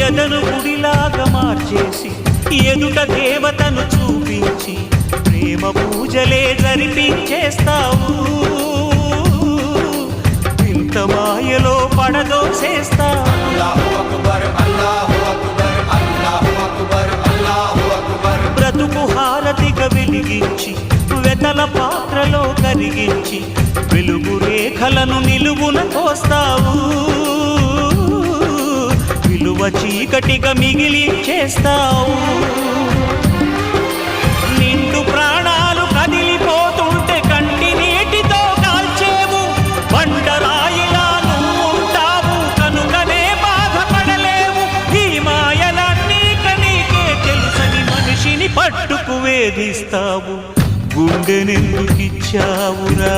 ఎదను గుడిలాగా మార్చేసి ఎదుట దేవతను చూపించి ప్రేమ పూజలే జరిపించేస్తావు. ఇంత మాయలో పడదోసేస్తావు. బ్రతుకు హారతిగా వెలిగించి వెతల పాత్రలో కరిగించి వెలుగు రేఖలను నిలువున కోస్తావు. విలువ చీకటిగా మిగిలించేస్తావు. నిండు ప్రాణాలు కదిలిపోతుంటే కంటి నీటితో కాల్చేవు. బండరాయిలా నువ్వుంటావు కనుకనే బాధపడలేవు. ఈ మాయలన్నీ నీకే తెలుసని మనిషిని పట్టుకు వేధిస్తావు. గుండెనెందుకిచ్చావురా?